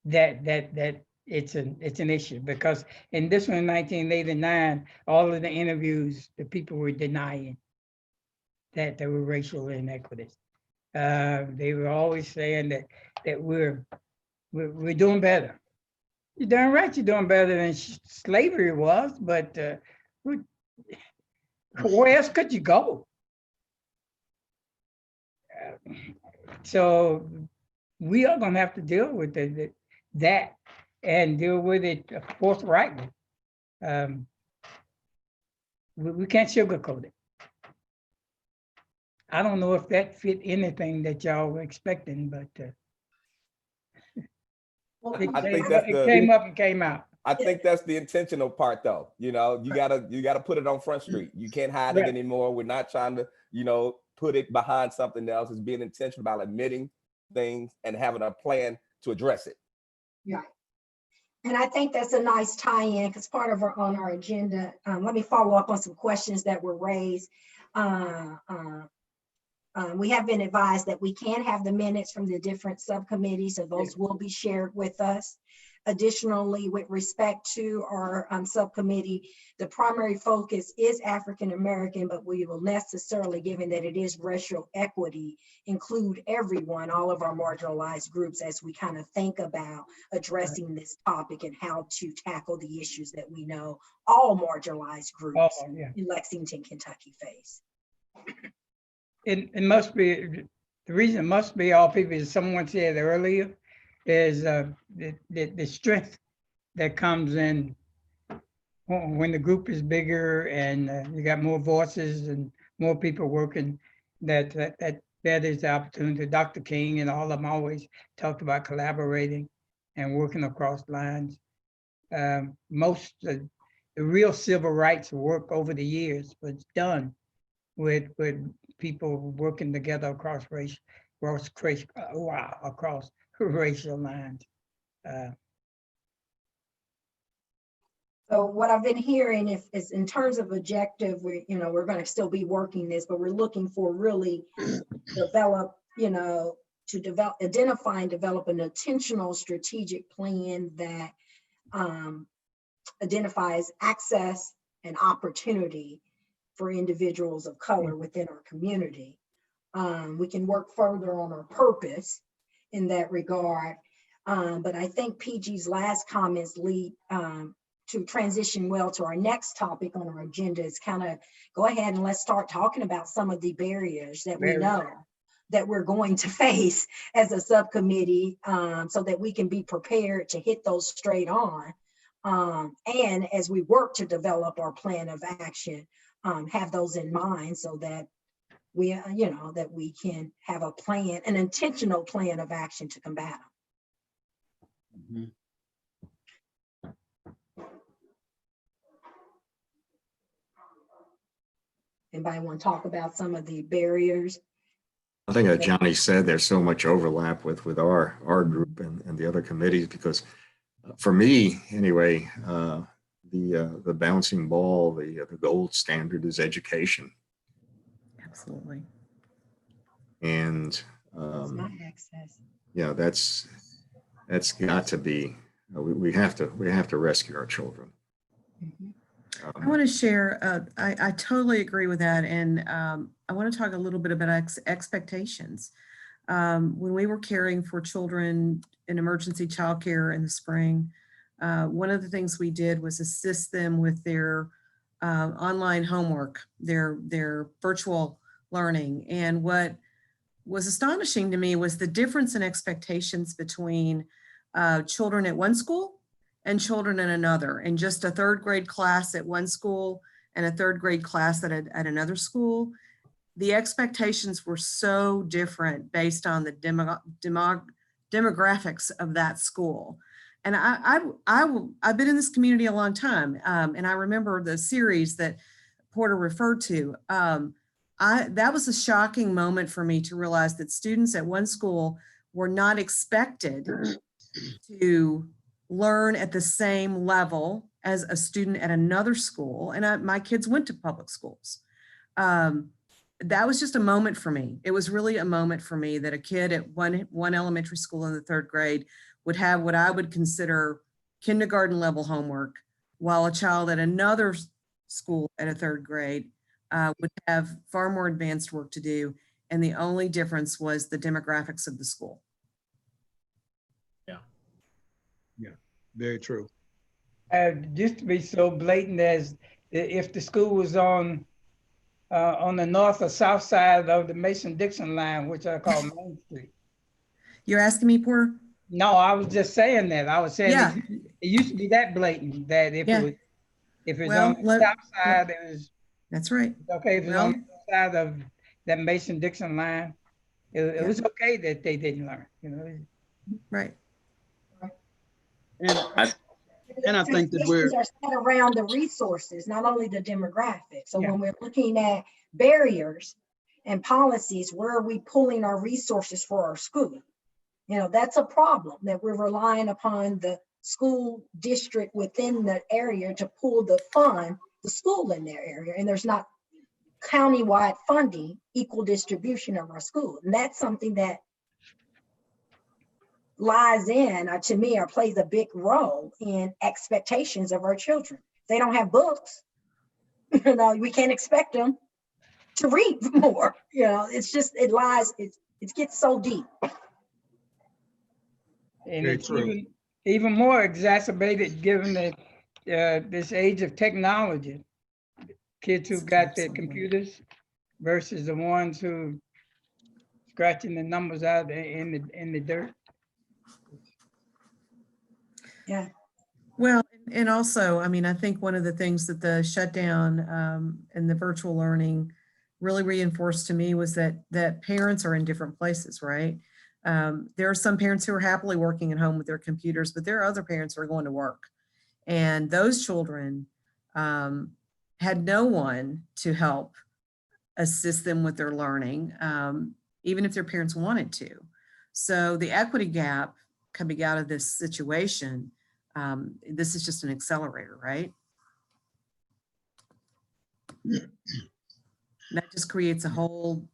that it's an issue, because in this one in 1989, all of the interviews, the people were denying that there were racial inequities. They were always saying that we're doing better. You're darn right, you're doing better than slavery was, but where else could you go? So we are going to have to deal with that and deal with it forthrightly. We can't sugarcoat it. I don't know if that fit anything that y'all were expecting, but I think that's it came up and came out. I think that's the intentional part, though. You gotta put it on Front Street. You can't hide it anymore. We're not trying to, put it behind something else. It's being intentional about admitting things and having a plan to address it. Yeah. And I think that's a nice tie-in, because part of on our agenda, let me follow up on some questions that were raised. We have been advised that we can have the minutes from the different subcommittees, so those will be shared with us. Additionally, with respect to our subcommittee, the primary focus is African American, but we will necessarily, given that it is racial equity, include everyone, all of our marginalized groups, as we kind of think about addressing this topic and how to tackle the issues that we know all marginalized groups in Lexington, Kentucky face. It must be, the reason it must be all people, as someone said earlier, is the strength that comes in when the group is bigger and you got more voices and more people working, that is the opportunity. Dr. King and all of them always talked about collaborating and working across lines. Most the real civil rights work over the years was done with people working together across race, across racial lines. So what I've been hearing is in terms of objective, we're going to still be working this, but we're looking for really identify and develop an intentional strategic plan that identifies access and opportunity for individuals of color within our community. We can work further on our purpose in that regard. But I think PG's last comments lead to transition well to our next topic on our agenda. Is kind of go ahead and let's start talking about some of the barriers that we know that we're going to face as a subcommittee, so that we can be prepared to hit those straight on. And as we work to develop our plan of action, have those in mind so that we, that we can have a plan, an intentional plan of action to combat them. Anybody want to talk about some of the barriers? I think that Johnny said there's so much overlap with our group and the other committees, because for me anyway, the bouncing ball, the gold standard is education. Absolutely. And that's got to be, we have to rescue our children. I want to share, I totally agree with that. And I want to talk a little bit about expectations. When we were caring for children in emergency childcare in the spring, one of the things we did was assist them with their online homework, their virtual learning. And what was astonishing to me was the difference in expectations between children at one school and children in another, and just a third grade class at one school and a third grade class at another school. The expectations were so different based on the demographics of that school. And I've been in this community a long time, and I remember the series that Porter referred to. That was a shocking moment for me to realize that students at one school were not expected to learn at the same level as a student at another school. And my kids went to public schools. That was just a moment for me. It was really a moment for me that a kid at one elementary school in the third grade would have what I would consider kindergarten level homework, while a child at another school at a third grade would have far more advanced work to do. And the only difference was the demographics of the school. Yeah, very true. It used to be so blatant as if the school was on the north or south side of the Mason-Dixon line, which I call Main Street. You're asking me, Porter? No, I was just saying that. I was saying Yeah. it used to be that blatant that if Yeah. it was Well, on the south side, it was that's right. okay. If it was Well, on the north side of that Mason-Dixon line, it was okay that they didn't learn. You know. Right. And I think that we're are set around the resources, not only the demographics. So Yeah. when we're looking at barriers and policies, where are we pulling our resources for our school? You know, that's a problem, that we're relying upon the school district within the area to pull the school in their area. And there's not countywide funding, equal distribution of our school. And that's something that lies in, to me, or plays a big role in expectations of our children. They don't have books. You know, we can't expect them to read more. You know, it's just, it gets so deep. And Very it's true. even more exacerbated given that this age of technology. Kids who got their computers versus the ones who scratching the numbers out in the dirt. Yeah. Well, and also, I mean, I think one of the things that the shutdown and the virtual learning really reinforced to me was that parents are in different places, right? There are some parents who are happily working at home with their computers, but there are other parents who are going to work. And those children had no one to help assist them with their learning, even if their parents wanted to. So the equity gap coming out of this situation, this is just an accelerator, right? That just creates a whole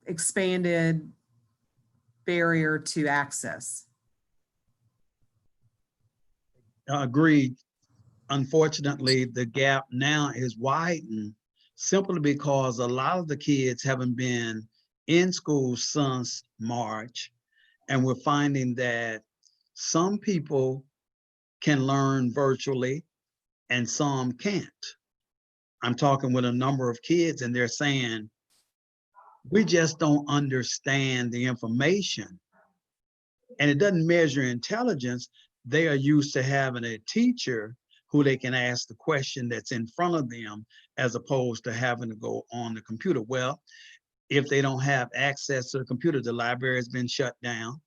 expanded barrier to access. Agreed. Unfortunately, the gap now is widened simply because a lot of the kids haven't been in school since March. And we're finding that some people can learn virtually and some can't. I'm talking with a number of kids and they're saying, we just don't understand the information. And it doesn't measure intelligence. They are used to having a teacher who they can ask the question that's in front of them, as opposed to having to go on the computer. Well, if they don't have access to the computer, the library has been shut down.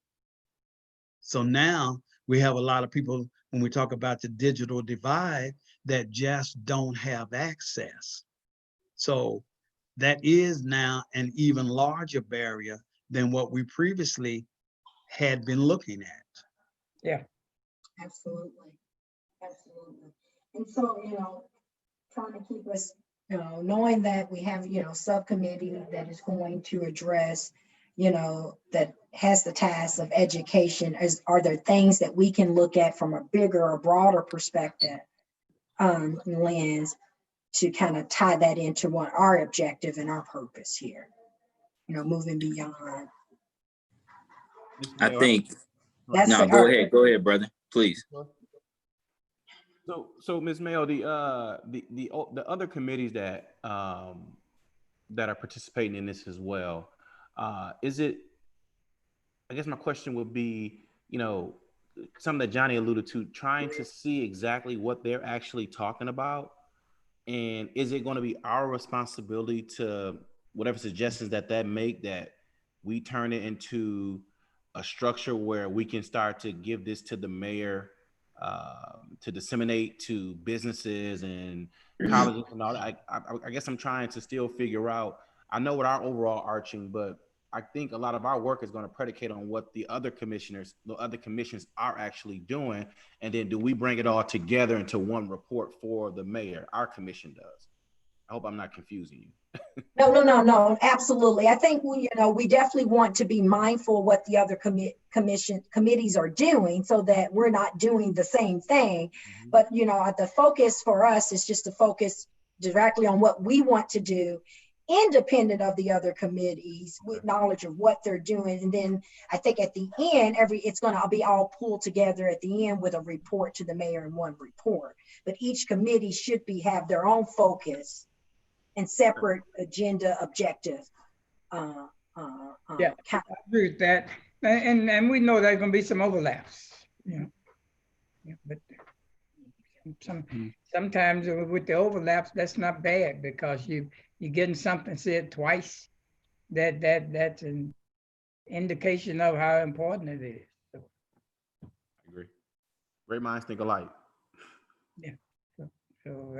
So now we have a lot of people, when we talk about the digital divide, that just don't have access. So that is now an even larger barrier than what we previously had been looking at. Yeah. Absolutely. Absolutely. And so, you know, trying to keep us, you know, knowing that we have, you know, subcommittee that is going to address, you know, that has the task of education. Are there things that we can look at from a bigger or broader perspective lens to kind of tie that into what our objective and our purpose here, you know, moving beyond. I think, That's no, go ahead, brother, please. So Ms. Mayo, the other committees that that are participating in this as well, is it? I guess my question would be, something that Johnny alluded to, trying to see exactly what they're actually talking about, and is it going to be our responsibility to whatever suggestions that make, that we turn it into a structure where we can start to give this to the mayor to disseminate to businesses and colleges and all that. I guess I'm trying to still figure out. I know what our overall arching, but I think a lot of our work is going to predicate on what the other commissions are actually doing, and then do we bring it all together into one report for the mayor? Our commission does. I hope I'm not confusing you. No, absolutely. I think we definitely want to be mindful what the other committees are doing, so that we're not doing the same thing. But the focus for us is just to focus directly on what we want to do, independent of the other committees, with knowledge of what they're doing. And then I think at the end, it's going to be all pulled together at the end with a report to the mayor in one report. But each committee should have their own focus and separate agenda objective. Yeah, I agree with that. And we know there's going to be some overlaps, Yeah, but sometimes with the overlaps, that's not bad, because you're getting something said twice. That's an indication of how important it is. So, I agree. Great minds think alike. Yeah. So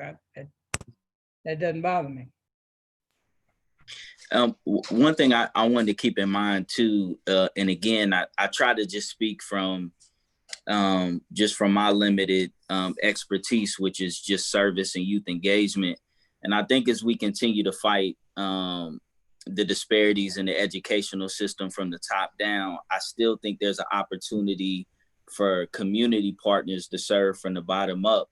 that doesn't bother me. One thing I wanted to keep in mind too, and again, I try to just speak from just from my limited expertise, which is just service and youth engagement. And I think as we continue to fight the disparities in the educational system from the top down, I still think there's an opportunity for community partners to serve from the bottom up.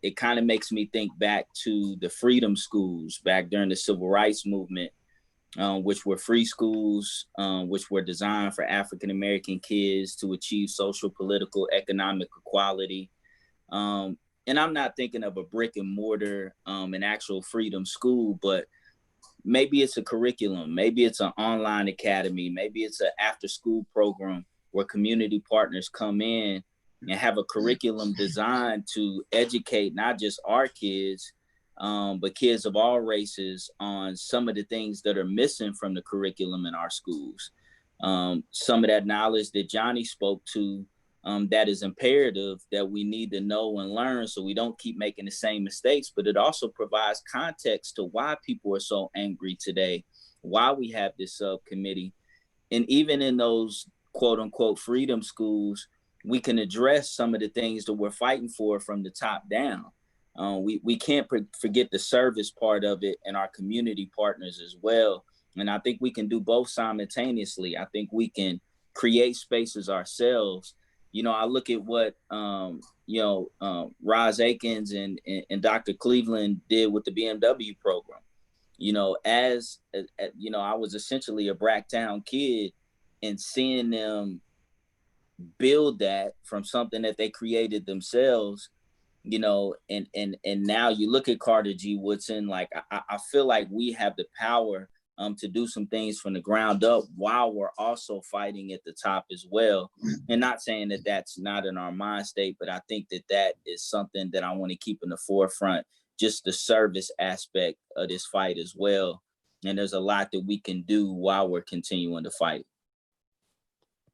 It kind of makes me think back to the freedom schools back during the civil rights movement, which were free schools, which were designed for African-American kids to achieve social, political, economic equality. And I'm not thinking of a brick and mortar, an actual freedom school, but maybe it's a curriculum, maybe it's an online academy, maybe it's an after-school program where community partners come in and have a curriculum designed to educate not just our kids, but kids of all races on some of the things that are missing from the curriculum in our schools. Some of that knowledge that Johnny spoke to, that is imperative, that we need to know and learn so we don't keep making the same mistakes, but it also provides context to why people are so angry today, why we have this subcommittee. And even in those quote unquote freedom schools, we can address some of the things that we're fighting for from the top down. We can't forget the service part of it and our community partners as well. And I think we can do both simultaneously. I think we can create spaces ourselves. I look at what, Roz Akins and Dr. Cleveland did with the BMW program. I was essentially a Bracktown kid, and seeing them build that from something that they created themselves, and now you look at Carter G. Woodson, like I feel like we have the power to do some things from the ground up while we're also fighting at the top as well. And not saying that that's not in our mind state, but I think that is something that I want to keep in the forefront, just the service aspect of this fight as well. And there's a lot that we can do while we're continuing to fight.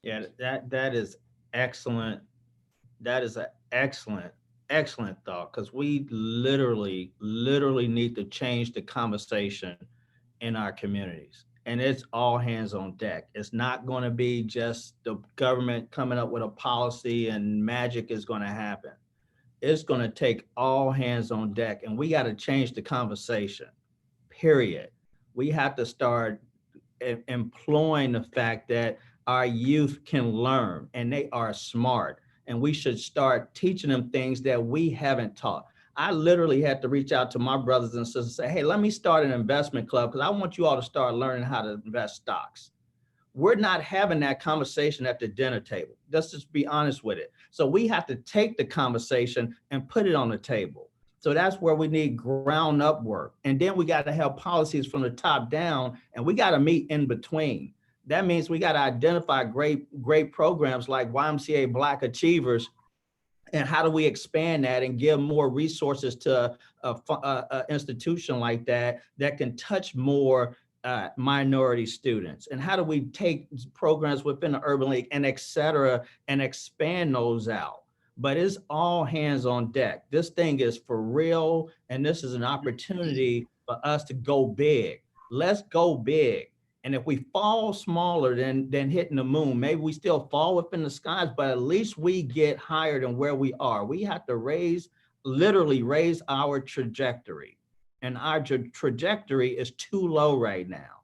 Yeah, that is excellent. That is an excellent thought, because we literally need to change the conversation in our communities. And it's all hands on deck. It's not going to be just the government coming up with a policy and magic is going to happen. It's going to take all hands on deck, and we got to change the conversation, period. We have to start employing the fact that our youth can learn and they are smart, and we should start teaching them things that we haven't taught. I literally had to reach out to my brothers and sisters and say, hey, let me start an investment club, because I want you all to start learning how to invest stocks. we're not having that conversation at the dinner table. Let's just be honest with it. So we have to take the conversation and put it on the table. So that's where we need ground up work. And then we got to have policies from the top down, and we got to meet in between. That means we got to identify great programs like YMCA Black Achievers, and how do we expand that and give more resources to a institution like that can touch more minority students? And how do we take programs within the Urban League and et cetera and expand those out? But it's all hands on deck. This thing is for real, and this is an opportunity for us to go big. Let's go big. And if we fall smaller than hitting the moon, maybe we still fall within the skies, but at least we get higher than where we are. We have to literally raise our trajectory. And our trajectory is too low right now.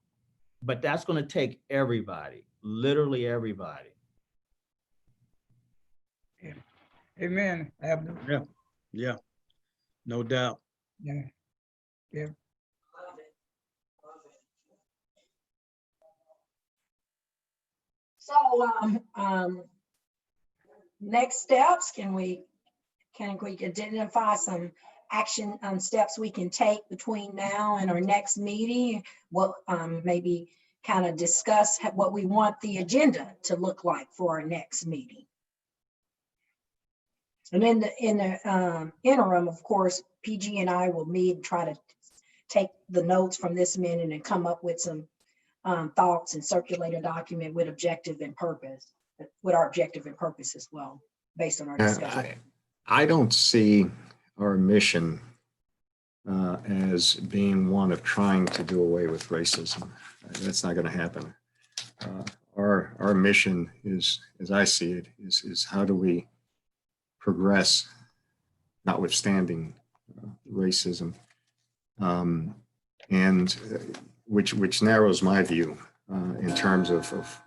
But that's going to take everybody, literally everybody. Yeah. Amen. Abdul. Yeah, no doubt. Yeah. Yeah. So, next steps, can we identify some action steps we can take between now and our next meeting? What maybe kind of discuss what we want the agenda to look like for our next meeting. And in the interim, of course, PG and I will meet and try to take the notes from this meeting and come up with some thoughts and circulate a document with objective and purpose, with our objective and purpose as well, based on our discussion. I don't see our mission as being one of trying to do away with racism. That's not going to happen. Our mission is, as I see it, is how do we progress, notwithstanding racism, and which narrows my view in terms of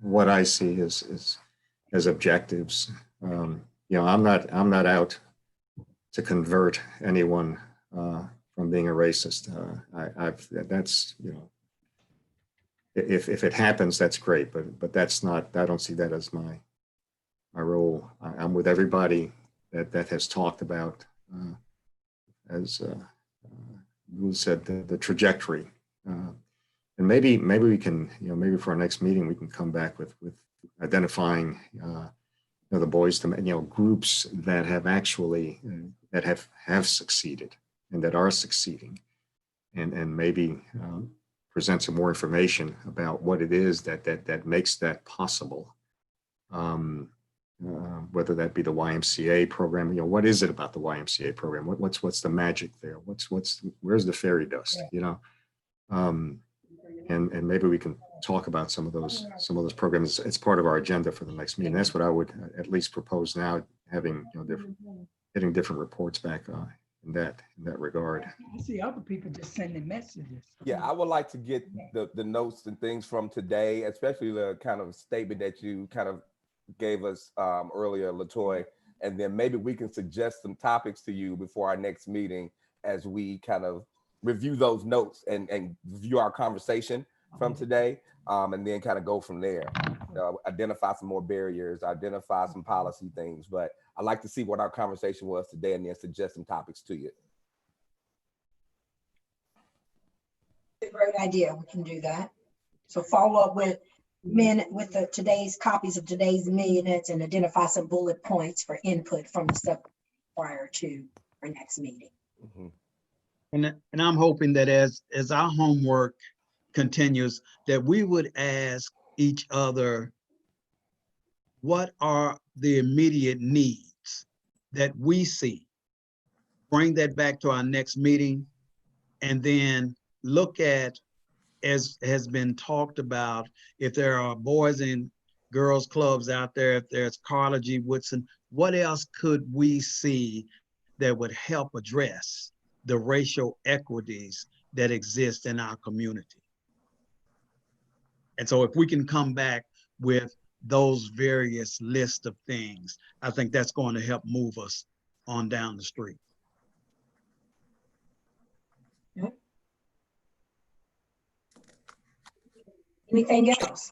what I see as objectives. I'm not out to convert anyone from being a racist. That's, if it happens, that's great, but that's not. I don't see that as my role. I'm with everybody that has talked about, as Lou said, the trajectory. And maybe we can, maybe for our next meeting, we can come back with identifying, the boys to, groups that have actually, that have succeeded and that are succeeding, and maybe present some more information about what it is that makes that possible. Whether that be the YMCA program, what is it about the YMCA program? What's the magic there? Where's the fairy dust? And maybe we can talk about some of those programs as part of our agenda for the next meeting. That's what I would at least propose now, having getting different reports back in that regard. I see other people just sending messages. Yeah, I would like to get the notes and things from today, especially the kind of statement that you kind of gave us earlier, Latoya, and then maybe we can suggest some topics to you before our next meeting as we kind of review those notes and review our conversation from today, and then kind of go from there. Identify some more barriers, identify some policy things, but I'd like to see what our conversation was today and then suggest some topics to you. A great idea. We can do that. So follow up with today's copies of today's minutes and identify some bullet points for input from the sub prior to our next meeting. Mm-hmm. And I'm hoping that as our homework continues, that we would ask each other, what are the immediate needs that we see? Bring that back to our next meeting, and then look at, as has been talked about, if there are boys and girls clubs out there, if there's Carnegie Woodson, what else could we see that would help address the racial equities that exist in our community? And so if we can come back with those various lists of things, I think that's going to help move us on down the street. Anything else?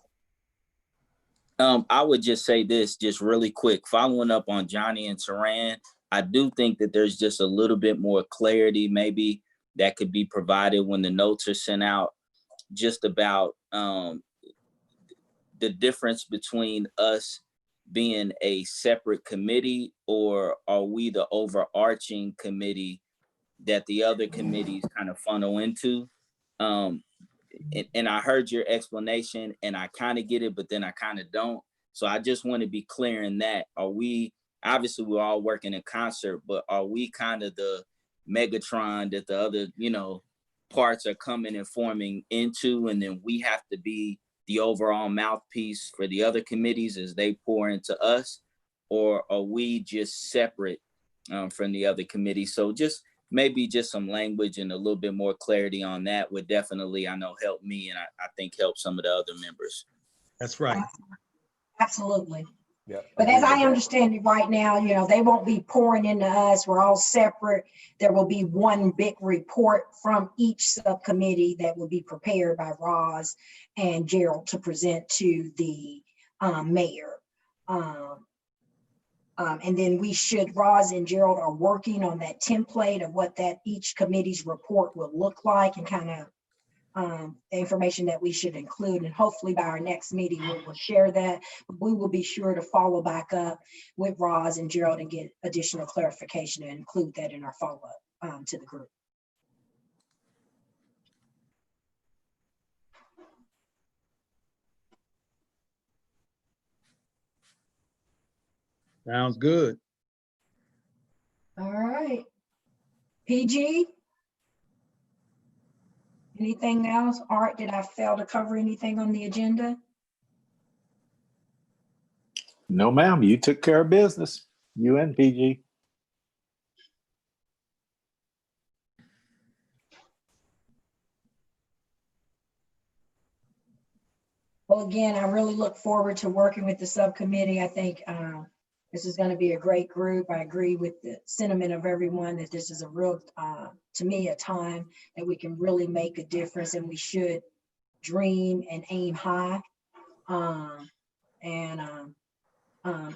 I would just say this, just really quick, following up on Johnny and Saran, I do think that there's just a little bit more clarity maybe that could be provided when the notes are sent out, just about the difference between us being a separate committee, or are we the overarching committee that the other committees kind of funnel into? And I heard your explanation and I kind of get it, but then I kind of don't. So I just want to be clear in that. Are we, obviously we're all working in concert, but are we kind of the Megatron that the other, parts are coming and forming into, and then we have to be the overall mouthpiece for the other committees as they pour into us? Or are we just separate from the other committees? So just maybe just some language and a little bit more clarity on that would definitely, I know, help me, and I think help some of the other members. That's right. Absolutely. Yeah. But as I understand it right now, they won't be pouring into us. We're all separate. There will be one big report from each subcommittee that will be prepared by Roz and Gerald to present to the mayor. And then Roz and Gerald are working on that template of what that each committee's report will look like, and kind of the information that we should include. And hopefully by our next meeting, we'll share that. We will be sure to follow back up with Roz and Gerald and get additional clarification and include that in our follow-up to the group. Sounds good. All right. PG? Anything else? Art, did I fail to cover anything on the agenda? No, ma'am, you took care of business. You and PG. Well, again, I really look forward to working with the subcommittee. I think this is going to be a great group. I agree with the sentiment of everyone that this is a real, to me, a time that we can really make a difference, and we should dream and aim high, and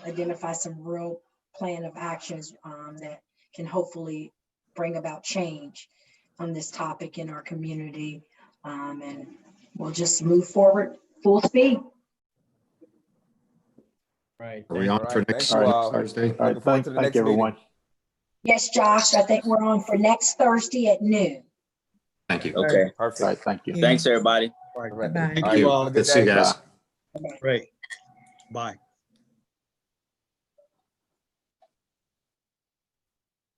identify some real plan of actions that can hopefully bring about change on this topic in our community. And we'll just move forward full speed. Right. Are we on for next Thursday? All right, thank you, everyone. Yes, Josh, I think we're on for next Thursday at noon. Thank you. Okay. Perfect. All right, thank you. Thanks, everybody. All right. Bye. Thank you all. Have a good Good to see you day. guys. Great. Bye.